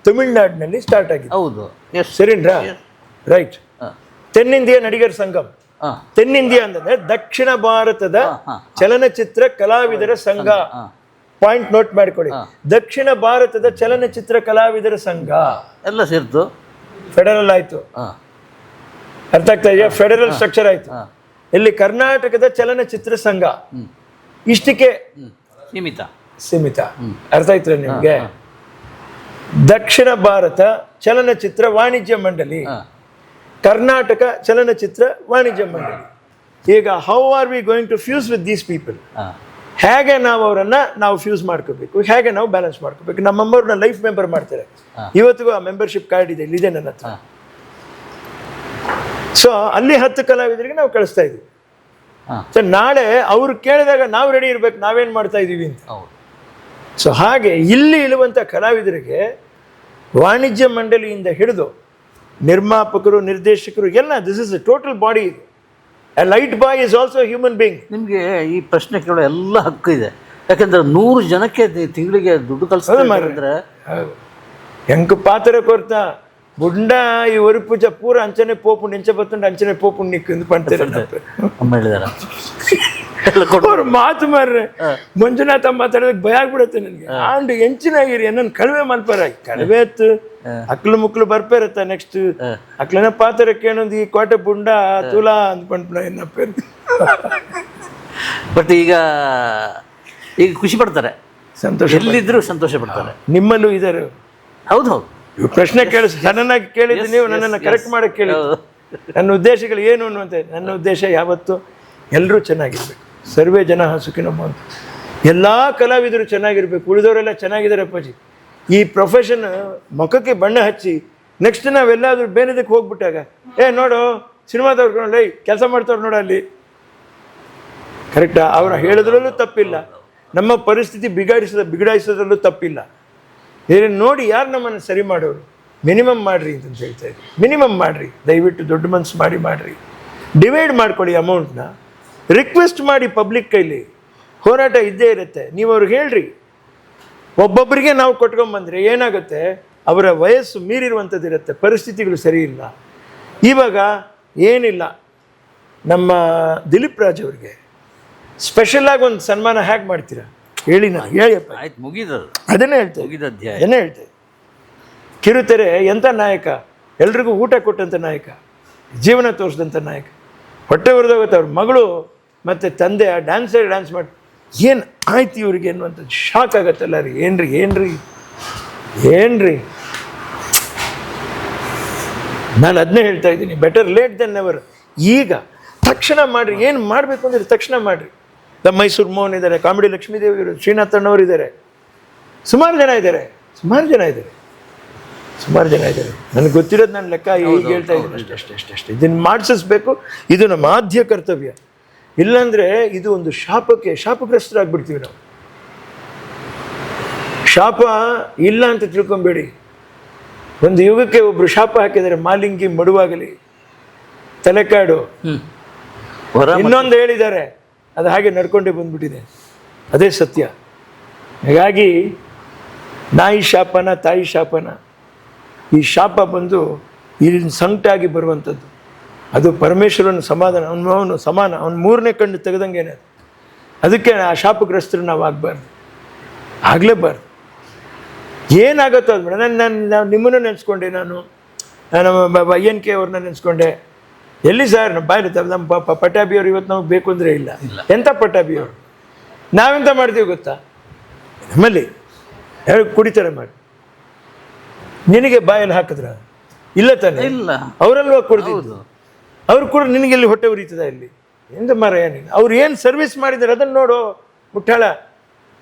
ತಮಿಳ್ನಾಡಿನಲ್ಲಿ ಸ್ಟಾರ್ಟ್ ಆಗಿದೆ. ಹೌದು, ಸರಿನ್ರಾ? ರೈಟ್. ತೆನ್ನಿಂದಿಯ ನಡಿಗರ ಸಂಘಂ. ತೆನ್ನಿಂದಿಯ ಅಂದರೆ ದಕ್ಷಿಣ ಭಾರತದ ಚಲನಚಿತ್ರ ಕಲಾವಿದರ ಸಂಘ. ಪಾಯಿಂಟ್ ನೋಟ್ ಮಾಡಿಕೊಳ್ಳಿ, ದಕ್ಷಿಣ ಭಾರತದ ಚಲನಚಿತ್ರ ಕಲಾವಿದರ ಸಂಘ ಎಲ್ಲ ಸೇರ್ತು ಫೆಡರಲ್ ಆಯ್ತು. ಅರ್ಥ ಆಗ್ತಾ ಇದೆಯಾ? ಫೆಡರಲ್ ಸ್ಟ್ರಕ್ಚರ್ ಆಯ್ತು. ಇಲ್ಲಿ ಕರ್ನಾಟಕದ ಚಲನಚಿತ್ರ ಸಂಘ ಇಷ್ಟಕ್ಕೆ ಸೀಮಿತ. ಅರ್ಥ ಆಯ್ತು ನಿಮ್ಗೆ? ದಕ್ಷಿಣ ಭಾರತ ಚಲನಚಿತ್ರ ವಾಣಿಜ್ಯ ಮಂಡಳಿ, ಕರ್ನಾಟಕ ಚಲನಚಿತ್ರ ವಾಣಿಜ್ಯ ಮಂಡಳಿ. ಈಗ how are we going to fuse with these people? ಹೇಗೆ ನಾವು ಅವರನ್ನು ಫ್ಯೂಸ್ ಮಾಡ್ಕೋಬೇಕು, ಹೇಗೆ ನಾವು ಬ್ಯಾಲೆನ್ಸ್ ಮಾಡ್ಕೋಬೇಕು? ನಮ್ಮಮ್ಮವ್ರನ್ನ ಲೈಫ್ ಮೆಂಬರ್ ಮಾಡ್ತಾರೆ, ಇವತ್ತಿಗೂ ಆ ಮೆಂಬರ್ಶಿಪ್ ಕಾರ್ಡ್ ಇದೆ, ಇಲ್ಲಿದೆ ನನ್ನ ಹತ್ರ. ಸೊ ಅಲ್ಲಿ 10 ಕಲಾವಿದರಿಗೆ ನಾವು ಕಳಿಸ್ತಾ ಇದ್ವಿ. ಹಾಂ. ಸೊ ನಾಳೆ ಅವ್ರು ಕೇಳಿದಾಗ ನಾವು ರೆಡಿ ಇರ್ಬೇಕು, ನಾವೇನು ಮಾಡ್ತಾ ಇದ್ದೀವಿ ಅಂತ. ಹೌದು. ಸೊ ಹಾಗೆ ಇಲ್ಲಿ ಇರುವಂಥ ಕಲಾವಿದರಿಗೆ ವಾಣಿಜ್ಯ ಮಂಡಳಿಯಿಂದ ಹಿಡಿದು ನಿರ್ಮಾಪಕರು, ನಿರ್ದೇಶಕರು ಎಲ್ಲ, this is A total body. A light boy is also human being. ನಿಮಗೆ ಈ ಪ್ರಶ್ನೆ ಕೇಳೋ ಎಲ್ಲ ಹಕ್ಕು ಇದೆ. ಯಾಕಂದ್ರೆ 100 ಜನಕ್ಕೆ ತಿಂಗಳಿಗೆ ದುಡ್ಡು ಕಳಿಸ್ತಾರೆ. ಎಂಕ್ ಪಾತ್ರ ಕೊರ್ತ ಬುಂಡ ಈ ಒರಿ ಪೂಜೆ ಪೂರ ಅಂಚನೆ ಪೋಪು ನೆಂಚ ಬತ್ತುಂಡು ಅಂಚನೆ ಪೋಪು ನಿಕ್ಕು ಪಂಡ್ತಾರೆ ಅಮ್ಮ ಹೇಳಿದಾರ. ಅವ್ರು ಮಾತು ಮಾರ್ರೆ ಮಂಜುನಾಥ ಮಾತಾಡೋದಕ್ಕೆ ಭಯ ಆಗ್ಬಿಡುತ್ತೆ ನನಗೆ. ಆಂಡ್ ಎಂಚಿನಾಗಿರಿ ನನ್ನ ಕಡಿಮೆ ಮಲ್ಪಾರ ಕಡಿಮೆ ಎತ್ತು ಅಕ್ಲು ಮುಕ್ಳು ಬರ್ಪೇರತ್ತ. ನೆಕ್ಸ್ಟ್ ಅಕ್ಲನ ಪಾತ್ರ ಕೇಳೊಂದು ಈ ಕೋಟೆ ಬುಂಡ ತುಲಾ ಅಂದ್ಕೊಂಡ್ಬಿಡ ಎನ್ನ ಪೇರು. ಬಟ್ ಈಗ ಖುಷಿ ಪಡ್ತಾರೆ, ಸಂತೋಷ, ಎಲ್ಲಿದ್ರು ಸಂತೋಷ ಪಡ್ತಾರೆ. ನಿಮ್ಮಲ್ಲೂ ಇದ್ದಾರೆ. ಹೌದು ಹೌದು. ಪ್ರಶ್ನೆ ಕೇಳಿಸ್ ಸಡನ್ ಆಗಿ ಕೇಳಿದ್ದು ನೀವು ನನ್ನನ್ನು ಕರೆಕ್ಟ್ ಮಾಡಕ್ಕೆ ಕೇಳಿದ್ದು. ನನ್ನ ಉದ್ದೇಶಗಳು ಏನು ಅನ್ನುವಂಥ, ನನ್ನ ಉದ್ದೇಶ ಯಾವತ್ತು ಎಲ್ಲರೂ ಚೆನ್ನಾಗಿರ್ಬೇಕು, ಸರ್ವೇ ಜನ ಸುಖಿನೋ ಭವಂತು. ಎಲ್ಲ ಕಲಾವಿದರು ಚೆನ್ನಾಗಿರ್ಬೇಕು, ಉಳಿದವರೆಲ್ಲ ಚೆನ್ನಾಗಿದ್ದಾರೆ ಅಪ್ಪಾಜಿ. ಈ ಪ್ರೊಫೆಷನ್ ಮುಖಕ್ಕೆ ಬಣ್ಣ ಹಚ್ಚಿ ನೆಕ್ಸ್ಟ್ ನಾವೆಲ್ಲಾದ್ರೂ ಬೇರೆದಕ್ಕೆ ಹೋಗ್ಬಿಟ್ಟಾಗ ನೋಡು ಸಿನಿಮಾದವ್ರು ನೋಡಲ್ಲ ಕೆಲಸ ಮಾಡ್ತಾವ್ರು ನೋಡ ಅಲ್ಲಿ, ಕರೆಕ್ಟಾ? ಅವರ ಹೇಳಿದ್ರಲ್ಲೂ ತಪ್ಪಿಲ್ಲ, ನಮ್ಮ ಪರಿಸ್ಥಿತಿ ಬಿಗಡಾಯಿಸೋದ್ರಲ್ಲೂ ತಪ್ಪಿಲ್ಲ. ಬೇರೆ ನೋಡಿ ಯಾರು ನಮ್ಮನ್ನು ಸರಿ ಮಾಡೋರು. ಮಿನಿಮಮ್ ಮಾಡಿರಿ ಅಂತ ಹೇಳ್ತಾ ಇದ್ವಿ. ಮಿನಿಮಮ್ ಮಾಡಿರಿ, ದಯವಿಟ್ಟು ದೊಡ್ಡ ಮನಸ್ಸು ಮಾಡಿರಿ. ಡಿವೈಡ್ ಮಾಡ್ಕೊಳ್ಳಿ ಅಮೌಂಟ್ನ, ರಿಕ್ವೆಸ್ಟ್ ಮಾಡಿ ಪಬ್ಲಿಕ್ ಕೈಲಿ. ಹೋರಾಟ ಇದ್ದೇ ಇರುತ್ತೆ. ನೀವು ಅವ್ರಿಗೆ ಹೇಳ್ರಿ. ಒಬ್ಬೊಬ್ಬರಿಗೆ ನಾವು ಕೊಟ್ಕೊಂಬಂದರೆ ಏನಾಗುತ್ತೆ, ಅವರ ವಯಸ್ಸು ಮೀರಿರುವಂಥದ್ದು ಇರುತ್ತೆ, ಪರಿಸ್ಥಿತಿಗಳು ಸರಿ ಇಲ್ಲ. ಇವಾಗ ಏನಿಲ್ಲ, ನಮ್ಮ ದಿಲೀಪ್ ರಾಜ್ ಅವ್ರಿಗೆ ಸ್ಪೆಷಲಾಗಿ ಒಂದು ಸನ್ಮಾನ ಹೇಗೆ ಮಾಡ್ತೀರಾ ಹೇಳಿ, ನಾನು ಹೇಳಿಯಪ್ಪ. ಆಯ್ತು, ಮುಗಿದದು. ಅದನ್ನೇ ಹೇಳ್ತೇವೆ, ಮುಗಿದ ಅಧ್ಯಾಯ. ಅದನ್ನೇ ಹೇಳ್ತೇವೆ. ಕಿರುತೆರೆ ಎಂಥ ನಾಯಕ, ಎಲ್ರಿಗೂ ಊಟ ಕೊಟ್ಟಂಥ ನಾಯಕ, ಜೀವನ ತೋರಿಸಿದಂಥ ನಾಯಕ. ಹೊಟ್ಟೆ ಹೊರದೋಗುತ್ತೆ ಅವ್ರ ಮಗಳು ಮತ್ತು ತಂದೆ ಆ ಡ್ಯಾನ್ಸ್ ಮಾಡಿ ಏನು ಆಯ್ತು ಇವ್ರಿಗೆ ಅನ್ನುವಂಥದ್ದು ಶಾಕ್ ಆಗತ್ತಲ್ಲ ರೀ. ಏನ್ರಿ ನಾನು ಅದನ್ನೇ ಹೇಳ್ತಾ ಇದ್ದೀನಿ, ಬೆಟರ್ ಲೇಟ್ ದೆನ್ ನೆವರ್. ಈಗ ತಕ್ಷಣ ಮಾಡಿರಿ, ಏನು ಮಾಡಬೇಕು ಅಂದರೆ ತಕ್ಷಣ ಮಾಡಿರಿ. ಮೈಸೂರು ಮೋಹನ್ ಇದ್ದಾರೆ, ಕಾಮಿಡಿ ಲಕ್ಷ್ಮೀದೇವಿ ಇವರು, ಶ್ರೀನಾಥ್ ಅಣ್ಣವ್ರು ಇದ್ದಾರೆ, ಸುಮಾರು ಜನ ಇದ್ದಾರೆ. ನನಗೆ ಗೊತ್ತಿರೋದು ನನ್ನ ಲೆಕ್ಕ ಈಗ ಹೇಳ್ತಾ ಇದ್ದೀನಿ ಅಷ್ಟೇ. ಇದನ್ನು ಮಾಡಿಸಬೇಕು, ಇದು ನಮ್ಮ ಆದ್ಯ ಕರ್ತವ್ಯ. ಇಲ್ಲಾಂದರೆ ಇದು ಒಂದು ಶಾಪಗ್ರಸ್ತರಾಗ್ಬಿಡ್ತೀವಿ ನಾವು. ಶಾಪ ಇಲ್ಲ ಅಂತ ತಿಳ್ಕೊಬೇಡಿ. ಒಂದು ಯುಗಕ್ಕೆ ಒಬ್ರು ಶಾಪ ಹಾಕಿದ್ದಾರೆ, ಮಾಲಿಂಗಿ ಮಡುವಾಗಲಿ, ತಲೆಕಾಡು, ಇನ್ನೊಂದು ಹೇಳಿದ್ದಾರೆ, ಅದು ಹಾಗೆ ನಡ್ಕೊಂಡೇ ಬಂದ್ಬಿಟ್ಟಿದೆ. ಅದೇ ಸತ್ಯ. ಹಾಗಾಗಿ ನಾಯಿ ಶಾಪನ, ತಾಯಿ ಶಾಪನ, ಈ ಶಾಪ ಬಂದು ಇಲ್ಲಿ ಸಂಕಟಾಗಿ ಬರುವಂಥದ್ದು. ಅದು ಪರಮೇಶ್ವರನ ಸಮಾಧಾನ, ಅವನು ಸಮಾನ, ಅವನು 3ನೇ ಕಣ್ಣು ತೆಗೆದಂಗೇನೆ. ಅದಕ್ಕೆ ಆ ಶಾಪಗ್ರಸ್ತರು ನಾವು ಆಗಲೇಬಾರ್ದು. ಏನಾಗುತ್ತೋ ಅದು ಮೇಡಮ್. ನಾನು ನಿಮ್ಮನ್ನು ನೆನೆಸ್ಕೊಂಡೆ, ನಾನು ನಮ್ಮ INK ಅವ್ರನ್ನ ನೆನೆಸ್ಕೊಂಡೆ. ಎಲ್ಲಿ ಸರ್ ನಮ್ಮ ಬಾಯಲ್ಲಿ ನಮ್ಮ ಪಟ್ಟಾಭಿಯವರು ಇವತ್ತು ನಮಗೆ ಬೇಕು ಅಂದರೆ ಇಲ್ಲ. ಎಂಥ ಪಟ್ಟಾಭಿಯವರು? ನಾವೆಂತ ಮಾಡ್ತೀವಿ ಗೊತ್ತಾ? ನಮ್ಮಲ್ಲಿ ಯಾರು ಕುಡಿತಾರೆ ಮಾಡಿ ನಿನಗೆ ಬಾಯಲ್ಲಿ ಹಾಕಿದ್ರ ಇಲ್ಲ ತಾನೆ? ಇಲ್ಲ. ಅವರಲ್ವ ಕೊಡ್ತಿದ್ದು, ಅವ್ರು ಕೂಡ ನಿನಗೆಲ್ಲಿ ಹೊಟ್ಟೆ ಉರಿತದ ಇಲ್ಲಿ? ಎಂತ ಮಾರಾಯ ನೀನು? ಅವ್ರು ಏನು ಸರ್ವಿಸ್ ಮಾಡಿದ್ದಾರೆ ಅದನ್ನು ನೋಡು ಮುಟ್ಟಾಳ.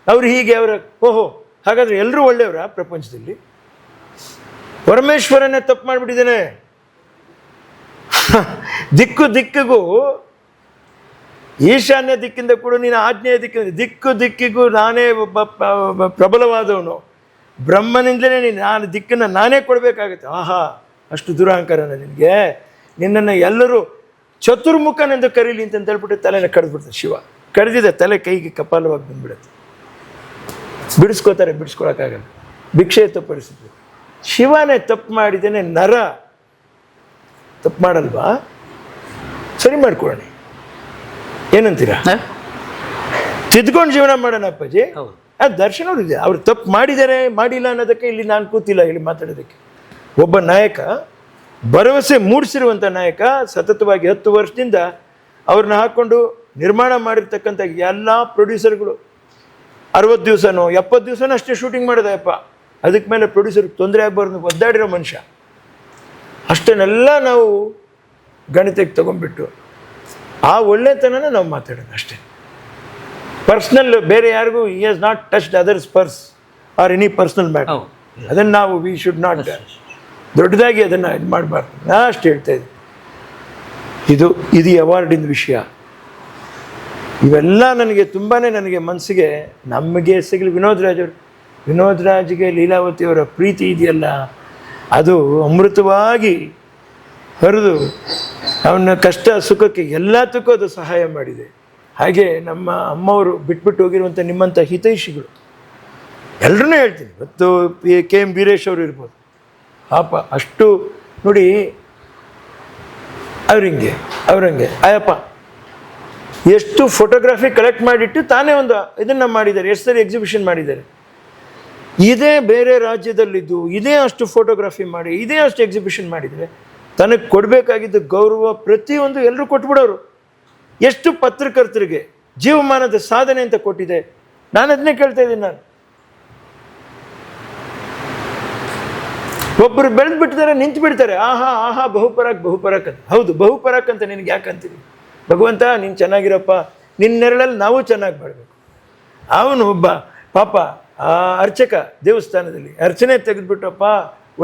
ಅವ್ರು ಹೀಗೆ ಅವರ ಓಹೋ, ಹಾಗಾದರೆ ಎಲ್ಲರೂ ಒಳ್ಳೆಯವರ ಪ್ರಪಂಚದಲ್ಲಿ? ಪರಮೇಶ್ವರನ್ನೇ ತಪ್ಪು ಮಾಡಿಬಿಟ್ಟಿದ್ದೇನೆ. ದಿಕ್ಕಿಗೂ ಈಶಾನ್ಯ ದಿಕ್ಕಿಂದ ಕೂಡ ನೀನು ಆಗ್ನೇಯ ದಿಕ್ಕಿಗೂ ನಾನೇ ಪ್ರಬಲವಾದವನು. ಬ್ರಹ್ಮನಿಂದಲೇ ನಾನು ದಿಕ್ಕನ್ನು ನಾನೇ ಕೊಡಬೇಕಾಗುತ್ತೆ. ಆಹಾ, ಅಷ್ಟು ದುರಹಂಕಾರನ ನಿನಗೆ? ನಿನ್ನನ್ನು ಎಲ್ಲರೂ ಚತುರ್ಮುಖನೆಂದು ಕರೀಲಿ ಅಂತ ಹೇಳ್ಬಿಟ್ಟು ತಲೆನ ಕಡಿದ್ಬಿಡ್ತಾರೆ. ಶಿವ ಕಡಿದಿದೆ, ತಲೆ ಕೈಗೆ ಕಪಾಲವಾಗಿ ಬಂದ್ಬಿಡುತ್ತೆ. ಬಿಡಿಸ್ಕೊಳಕ್ಕಾಗಲ್ಲ. ಭಿಕ್ಷೆ ಎತ್ತೋ ಪರಿಸ್ಥಿತಿ. ಶಿವನೇ ತಪ್ಪು ಮಾಡಿದ್ದೇನೆ, ನರ ತಪ್ಪು ಮಾಡಲ್ವಾ? ಸರಿ ಮಾಡ್ಕೊಳ್ಳೋಣ, ಏನಂತೀರಾ? ತಿದ್ಕೊಂಡು ಜೀವನ ಮಾಡೋಣ ಅಪ್ಪಾಜಿ. ಅದು ದರ್ಶನ ಅವ್ರು ಇದೆ, ಅವ್ರು ತಪ್ಪು ಮಾಡಿದ್ದಾರೆ ಮಾಡಿಲ್ಲ ಅನ್ನೋದಕ್ಕೆ ಇಲ್ಲಿ ನಾನು ಕೂತಿಲ್ಲ ಇಲ್ಲಿ ಮಾತಾಡೋದಕ್ಕೆ. ಒಬ್ಬ ನಾಯಕ, ಭರವಸೆ ಮೂಡಿಸಿರುವಂಥ ನಾಯಕ, ಸತತವಾಗಿ 10 ವರ್ಷದಿಂದ ಅವ್ರನ್ನ ಹಾಕ್ಕೊಂಡು ನಿರ್ಮಾಣ ಮಾಡಿರ್ತಕ್ಕಂಥ ಎಲ್ಲ ಪ್ರೊಡ್ಯೂಸರ್ಗಳು 60 ದಿವಸನೋ 70 ದಿವಸನೋ ಅಷ್ಟೇ ಶೂಟಿಂಗ್ ಮಾಡೋದಪ್ಪ. ಅದಕ್ಕೆ ಮೇಲೆ ಪ್ರೊಡ್ಯೂಸರ್ಗೆ ತೊಂದರೆ ಆಗಬಾರ್ದು ಒದ್ದಾಡಿರೋ ಮನುಷ್ಯ. ಅಷ್ಟನ್ನೆಲ್ಲ ನಾವು ಗಣಿತಕ್ಕೆ ತಗೊಂಡ್ಬಿಟ್ಟು ಆ ಒಳ್ಳೆತನನ ನಾವು ಮಾತಾಡೋಣ ಅಷ್ಟೇ. ಪರ್ಸ್ನಲ್ ಬೇರೆ ಯಾರಿಗೂ he has not touched others purse R any personal matter. ಅದನ್ನು ನಾವು ವಿ ಶುಡ್ ನಾಟ್ ದೊಡ್ಡದಾಗಿ ಅದನ್ನು ಇದು ಮಾಡಬಾರ್ದು. ನಾ ಅಷ್ಟು ಹೇಳ್ತಾ ಇದ್ದೀನಿ. ಇದು ಈ ಅವಾರ್ಡಿನ ವಿಷಯ. ಇವೆಲ್ಲ ನನಗೆ ತುಂಬಾ ನನಗೆ ಮನಸ್ಸಿಗೆ ನಮಗೆ ಸಿಗಲಿ. ವಿನೋದ್ ರಾಜ್ಗೆ ಲೀಲಾವತಿಯವರ ಪ್ರೀತಿ ಇದೆಯಲ್ಲ, ಅದು ಅಮೃತವಾಗಿ ಹರಿದು ಅವನ ಕಷ್ಟ ಸುಖಕ್ಕೆ ಎಲ್ಲದಕ್ಕೂ ಅದು ಸಹಾಯ ಮಾಡಿದೆ. ಹಾಗೆ ನಮ್ಮ ಅಮ್ಮವರು ಬಿಟ್ಬಿಟ್ಟು ಹೋಗಿರುವಂಥ ನಿಮ್ಮಂಥ ಹಿತೈಷಿಗಳು ಎಲ್ಲರನ್ನೂ ಹೇಳ್ತೀನಿ. ಮತ್ತು KM ವೀರೇಶ್ ಅವರು ಇರ್ಬೋದು, ಪಾಪ ಅಷ್ಟು ನೋಡಿ ಅವ್ರಂಗೆ ಅಯ್ಯಪ್ಪ ಎಷ್ಟು ಫೋಟೋಗ್ರಫಿ ಕಲೆಕ್ಟ್ ಮಾಡಿಟ್ಟು ತಾನೇ ಒಂದು ಇದನ್ನು ಮಾಡಿದ್ದಾರೆ, ಎಷ್ಟು ಸರಿ ಎಕ್ಸಿಬಿಷನ್ ಮಾಡಿದ್ದಾರೆ. ಇದೇ ಬೇರೆ ರಾಜ್ಯದಲ್ಲಿದ್ದು ಇದೇ ಅಷ್ಟು ಫೋಟೋಗ್ರಫಿ ಮಾಡಿ ಇದೇ ಅಷ್ಟು ಎಕ್ಸಿಬಿಷನ್ ಮಾಡಿದರೆ ತನಗೆ ಕೊಡಬೇಕಾಗಿದ್ದ ಗೌರವ ಪ್ರತಿಯೊಂದು ಎಲ್ಲರೂ ಕೊಟ್ಬಿಡೋರು. ಎಷ್ಟು ಪತ್ರಕರ್ತರಿಗೆ ಜೀವಮಾನದ ಸಾಧನೆ ಅಂತ ಕೊಟ್ಟಿದೆ. ನಾನು ಅದನ್ನೇ ಕೇಳ್ತಾ ಇದ್ದೀನಿ. ನಾನು ಒಬ್ಬರು ಬೆಳೆದು ಬಿಟ್ಟಿದ್ದಾರೆ, ನಿಂತು ಬಿಡ್ತಾರೆ, ಆಹಾ ಬಹುಪರಾಕ್ ಅಂತ. ಹೌದು, ಬಹುಪರಾಕ್ ಅಂತ ನಿನಗೆ ಯಾಕೆ ಅಂತೀನಿ? ಭಗವಂತ ನೀನು ಚೆನ್ನಾಗಿರಪ್ಪ, ನಿನ್ನ ನೆರಳಲ್ಲಿ ನಾವು ಚೆನ್ನಾಗಿ ಮಾಡಬೇಕು. ಅವನು ಒಬ್ಬ ಪಾಪ ಆ ಅರ್ಚಕ ದೇವಸ್ಥಾನದಲ್ಲಿ ಅರ್ಚನೆ ತೆಗೆದುಬಿಟ್ಟಪ್ಪ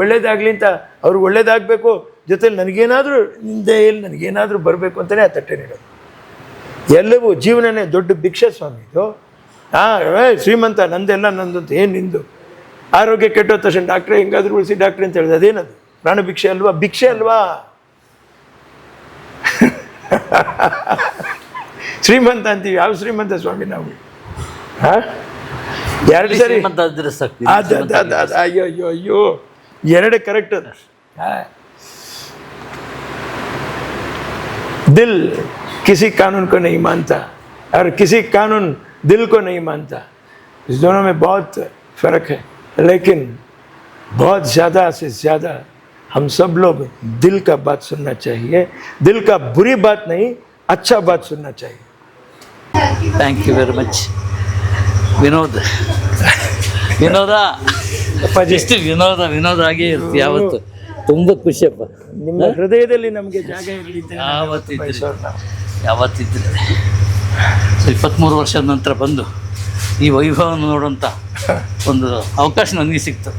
ಒಳ್ಳೇದಾಗಲಿ ಅಂತ, ಅವ್ರು ಒಳ್ಳೇದಾಗಬೇಕು, ಜೊತೆಲಿ ನನಗೇನಾದರೂ ನಿಂದೆಯಲ್ಲಿ ನನಗೇನಾದರೂ ಬರಬೇಕು ಅಂತಲೇ ಆ ತಟ್ಟೆ ನೀಡೋದು. ಎಲ್ಲವೂ ಜೀವನನೇ ದೊಡ್ಡ ಭಿಕ್ಷೆ ಸ್ವಾಮಿ ಇದು. ಶ್ರೀಮಂತ ನಂದೆಲ್ಲ ನಂದು ಅಂತ ಏನು ನಿಂದು? ಆರೋಗ್ಯ ಕೆಟ್ಟೋದ ತಕ್ಷಣ ಡಾಕ್ಟ್ರೆ ಹೆಂಗಾದ್ರೂ ಉಳಿಸಿ ಡಾಕ್ಟ್ರೆ ಅಂತ ಹೇಳಿದೆ, ಅದೇನದು? ಪ್ರಾಣ ಭಿಕ್ಷೆ ಅಲ್ವಾ? ಭಿಕ್ಷೆ ಅಲ್ವಾ? ಶ್ರೀಮಂತ ಅಂತೀವಿ. ಯಾವ ಶ್ರೀಮಂತ ಸ್ವಾಮಿ ನಾವು? ಎರಡು ಸರಿ ಅಯ್ಯೋ ಎರಡು ಕರೆಕ್ಟ್ ಅದ. दिल किसी कानून को नहीं मानता और किसी कानून दिल को नहीं मानता. इस दोनों में बहुत फ़र्क है, लेकिन बहुत ज़्यादा से ज़्यादा हम सब लोग दिल का बात सुनना चाहिए. दिल का बुरी बात नहीं, अच्छा बात सुनना चाहिए. ಥ್ಯಾಂಕ್ ಯು ವೆರಿ ಮಚ್ ವಿನೋದ. ಎಷ್ಟು ವಿನೋದ ಆಗೇ ಇರುತ್ತೆ ಯಾವತ್ತು. ತುಂಬ ಖುಷಿಯಪ್ಪ. ನಿಮ್ಮ ಹೃದಯದಲ್ಲಿ ನಮಗೆ ಜಾಗ ಇರಲಿ. ಯಾವತ್ತಿದ್ರೆ 23 ವರ್ಷದ ನಂತರ ಬಂದು ಈ ವೈಭವವನ್ನು ನೋಡುವಂಥ ಒಂದು ಅವಕಾಶ ನನಗೆ ಸಿಕ್ತು.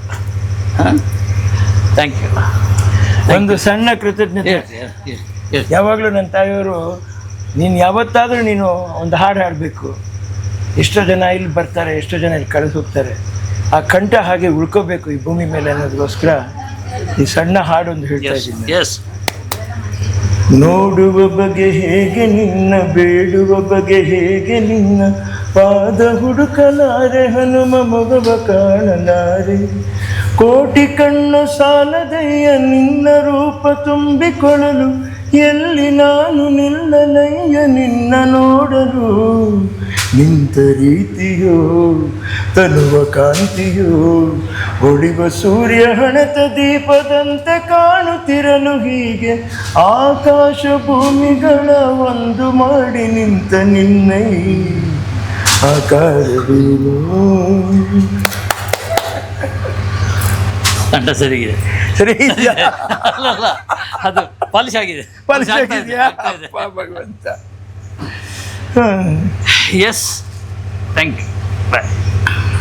Thank you. ಒಂದು ಸಣ್ಣ ಕೃತಜ್ಞತೆ. ಯಾವಾಗಲೂ ನನ್ನ ತಾಯಿಯವರು, ನೀನು ಯಾವತ್ತಾದರೂ ನೀನು ಒಂದು ಹಾಡು ಹಾಡಬೇಕು. ಎಷ್ಟೋ ಜನ ಇಲ್ಲಿ ಬರ್ತಾರೆ, ಎಷ್ಟೋ ಜನ ಇಲ್ಲಿ ಕಳೆದು ಹೋಗ್ತಾರೆ, ಆ ಕಂಠ ಹಾಗೆ ಉಳ್ಕೋಬೇಕು ಈ ಭೂಮಿ ಮೇಲೆ ಅನ್ನೋದಕ್ಕೋಸ್ಕರ ಈ ಸಣ್ಣ ಹಾಡೊಂದು ಹೇಳ್ತಾ ಇದ್ದೀನಿ. ಎಸ್. ನೋಡುವ ಬಗೆ ಹೇಗೆ ನಿನ್ನ, ಬೇಡುವ ಬಗೆ ಹೇಗೆ ನಿನ್ನ, ಪಾದ ಹುಡುಕಲಾರೆ ಹನುಮ ಮೊಗವ ಕಾಣಲಾರೆ, ಕೋಟಿ ಕಣ್ಣು ಸಾಲದಯ್ಯ ನಿನ್ನ ರೂಪ ತುಂಬಿಕೊಳ್ಳಲು, ಎಲ್ಲಿ ನಾನು ನಿಲ್ಲಲಯ್ಯ ನಿನ್ನ ನೋಡಲು, ನಿಂತ ರೀತಿಯೋ ತನುವ ಕಾಂತಿಯೋ ಹೊಳಿವ ಸೂರ್ಯ ಹಣತ ದೀಪದಂತೆ ಕಾಣುತ್ತಿರಲು, ಹೀಗೆ ಆಕಾಶ ಭೂಮಿಗಳ ಒಂದು ಮಾಡಿ ನಿಂತ ನಿನ್ನೈ ಆಕಾರವೇನು. ಕಂಠ ಸರಿಗಿದೆ. ಸರಿ ಅಲ್ಲ, ಅದು ಪಾಲಿಶ್ ಆಗಿದೆ. ಭಗವಂತ. Yes, thank you. ಬಾಯ್.